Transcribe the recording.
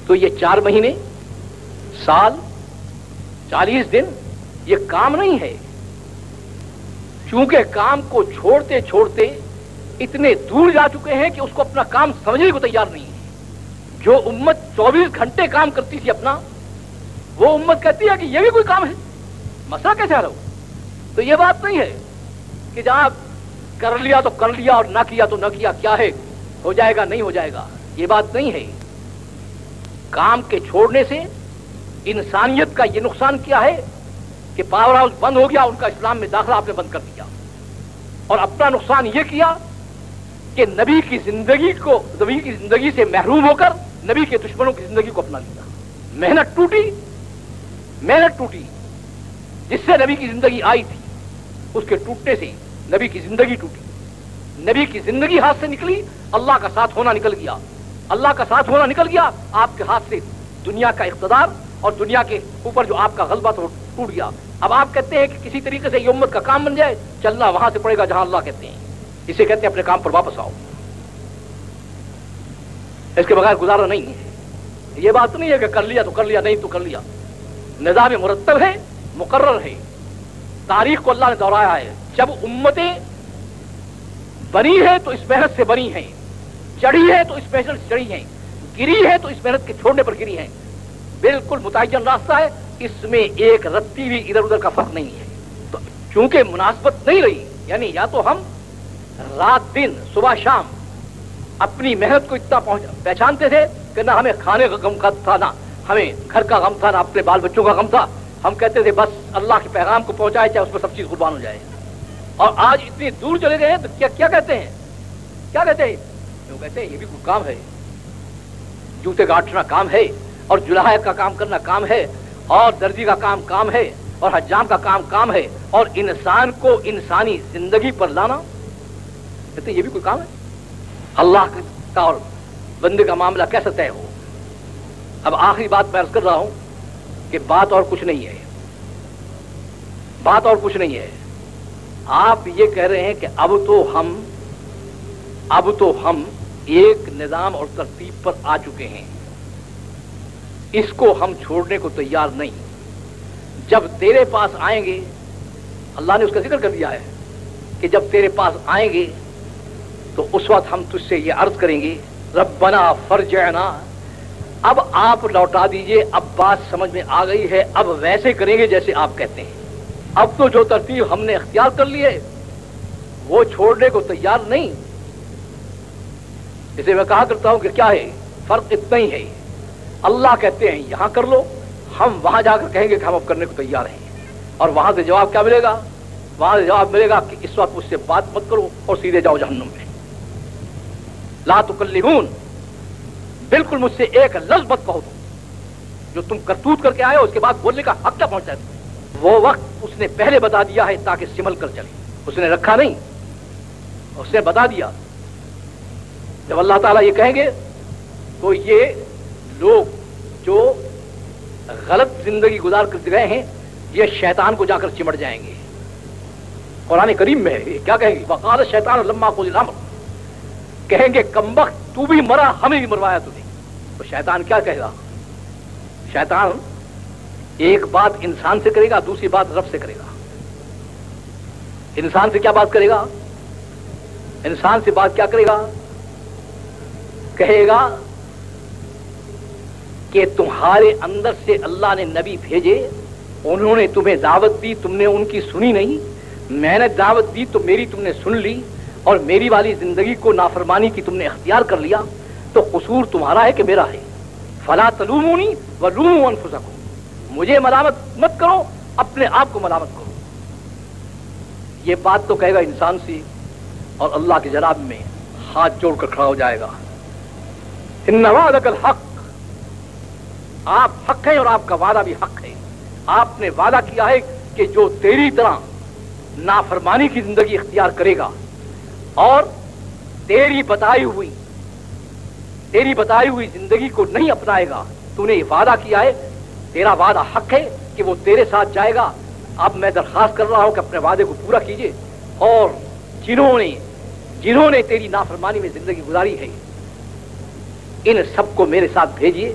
تو یہ 4 مہینے، سال، 40 دن یہ کام نہیں ہے، چونکہ کام کو چھوڑتے چھوڑتے اتنے دور جا چکے ہیں کہ اس کو اپنا کام سمجھنے کو تیار نہیں ہے۔ جو امت 24 گھنٹے کام کرتی تھی اپنا، وہ امت کہتی ہے کہ یہ بھی کوئی کام ہے، مسئلہ کیسے حل ہو؟ تو یہ بات نہیں ہے کہ جہاں کر لیا تو کر لیا اور نہ کیا تو نہ کیا، کیا ہے ہو جائے گا نہیں ہو جائے گا، یہ بات نہیں ہے۔ کام کے چھوڑنے سے انسانیت کا یہ نقصان کیا ہے کہ پاور ہاؤس بند ہو گیا، ان کا اسلام میں داخلہ آپ نے بند کر دیا، اور اپنا نقصان یہ کیا کہ نبی کی زندگی سے محروم ہو کر نبی کے دشمنوں کی زندگی کو اپنا لیا۔ محنت ٹوٹی جس سے نبی کی زندگی آئی تھی، اس کے ٹوٹنے سے نبی کی زندگی ٹوٹی، نبی کی زندگی ہاتھ سے نکلی، اللہ کا ساتھ ہونا نکل گیا، اللہ کا ساتھ ہونا نکل گیا، آپ کے ہاتھ سے دنیا کا اقتدار اور دنیا کے اوپر جو آپ کا غلبہ تھا وہ ٹوٹ گیا۔ اب آپ کہتے ہیں کہ کسی طریقے سے یہ امت کا کام بن جائے، چلنا وہاں سے پڑے گا جہاں اللہ کہتے ہیں، اسے کہتے ہیں اپنے کام پر واپس آؤ، اس کے بغیر گزارا نہیں ہے۔ یہ بات نہیں ہے کہ کر لیا تو کر لیا، نہیں تو کر لیا، نظام مرتب ہے، مقرر ہے، تاریخ کو اللہ نے دہرایا ہے۔ جب امتیں بنی ہے تو اس محنت سے بنی ہیں، چڑھی ہے تو اس محنت سے چڑھی ہیں، گری ہے تو اس محنت کے چھوڑنے پر گری ہیں، بالکل متعین راستہ ہے، اس میں ایک رتی بھی ادھر ادھر کا فرق نہیں ہے۔ تو چونکہ مناسبت نہیں رہی، یعنی یا تو ہم رات دن صبح شام اپنی محنت کو اتنا پہچانتے تھے کہ نہ ہمیں کھانے کا غم تھا، نہ ہمیں گھر کا غم تھا، نہ اپنے بال بچوں کا غم تھا، ہم کہتے تھے بس اللہ کے پیغام کو پہنچائے چاہے اس میں سب چیز قربان ہو جائے۔ اور آج اتنی دور چلے گئے ہیں تو کیا کہتے ہیں؟ کیا کہتے ہیں؟ کیوں کہتے ہیں یہ بھی کوئی کام ہے، جوتے گاٹنا کام ہے، اور جلاحت کا کام کرنا کام ہے، اور درزی کا کام ہے، اور حجام کا کام ہے، اور انسان کو انسانی زندگی پر لانا کہتے ہیں یہ بھی کوئی کام ہے؟ اللہ کا اور بندے کا معاملہ کیسے طے ہو؟ اب آخری بات میں عرض کر رہا ہوں کہ بات اور کچھ نہیں ہے، بات اور کچھ نہیں ہے۔ آپ یہ کہہ رہے ہیں کہ اب تو ہم ایک نظام اور ترتیب پر آ چکے ہیں، اس کو ہم چھوڑنے کو تیار نہیں۔ جب تیرے پاس آئیں گے، اللہ نے اس کا ذکر کر دیا ہے کہ جب تیرے پاس آئیں گے تو اس وقت ہم تجھ سے یہ عرض کریں گے ربنا فرجعنا، اب آپ لوٹا دیجئے، اب بات سمجھ میں آ گئی ہے، اب ویسے کریں گے جیسے آپ کہتے ہیں۔ اب تو جو ترتیب ہم نے اختیار کر لی ہے وہ چھوڑنے کو تیار نہیں۔ اسے میں کہا کرتا ہوں کہ کیا ہے فرق؟ اتنا ہی ہے، اللہ کہتے ہیں یہاں کر لو، ہم وہاں جا کر کہیں گے کہ ہم اب کرنے کو تیار ہیں، اور وہاں سے جواب کیا ملے گا؟ وہاں سے جواب ملے گا کہ اس وقت مجھ سے بات مت کرو اور سیدھے جاؤ جہنم میں، لا تکلمون، بالکل مجھ سے ایک لفظ مت کہو، جو تم کرتوت کر کے آئے ہو اس کے بعد بولنے کا حق کیا پہنچتا ہے؟ وہ وقت اس نے پہلے بتا دیا ہے تاکہ سمل کر چلے، اس نے رکھا نہیں، اس نے بتا دیا۔ جب اللہ تعالیٰ یہ کہیں گے تو یہ لوگ جو غلط زندگی گزار کر گئے ہیں یہ شیطان کو جا کر چمٹ جائیں گے۔ قرآن کریم میں ہے، کیا کہیں گے؟ وقال الشیطان لما قضی الامر، کہیں گے کمبخت تو بھی مرا، ہمیں بھی مروایا تو نہیں۔ تو شیطان کیا کہے گا؟ شیطان ایک بات انسان سے کرے گا، دوسری بات رب سے کرے گا۔ انسان سے کیا بات کرے گا؟ انسان سے بات کیا کرے گا؟ کہے گا کہ تمہارے اندر سے اللہ نے نبی بھیجے، انہوں نے تمہیں دعوت دی، تم نے ان کی سنی نہیں، میں نے دعوت دی تو میری تم نے سن لی، اور میری والی زندگی کو نافرمانی کی تم نے اختیار کر لیا، تو قصور تمہارا ہے کہ میرا ہے؟ فلا تلومونی ولوموا انفسکم، مجھے ملامت مت کرو، اپنے آپ کو ملامت کرو۔ یہ بات تو کہے گا انسان سے، اور اللہ کے جناب میں ہاتھ جوڑ کر کھڑا ہو جائے گا۔ ان وعدک الحق، آپ حق ہیں اور آپ کا وعدہ بھی حق ہے۔ آپ نے وعدہ کیا ہے کہ جو تیری طرح نافرمانی کی زندگی اختیار کرے گا اور تیری بتائی ہوئی زندگی کو نہیں اپنائے گا، تو نے یہ وعدہ کیا ہے، تیرا وعدہ حق ہے کہ وہ تیرے ساتھ جائے گا۔ اب میں درخواست کر رہا ہوں کہ اپنے وعدے کو پورا کیجئے، اور جنہوں نے تیری نافرمانی میں زندگی گزاری ہے ان سب کو میرے ساتھ بھیجیے،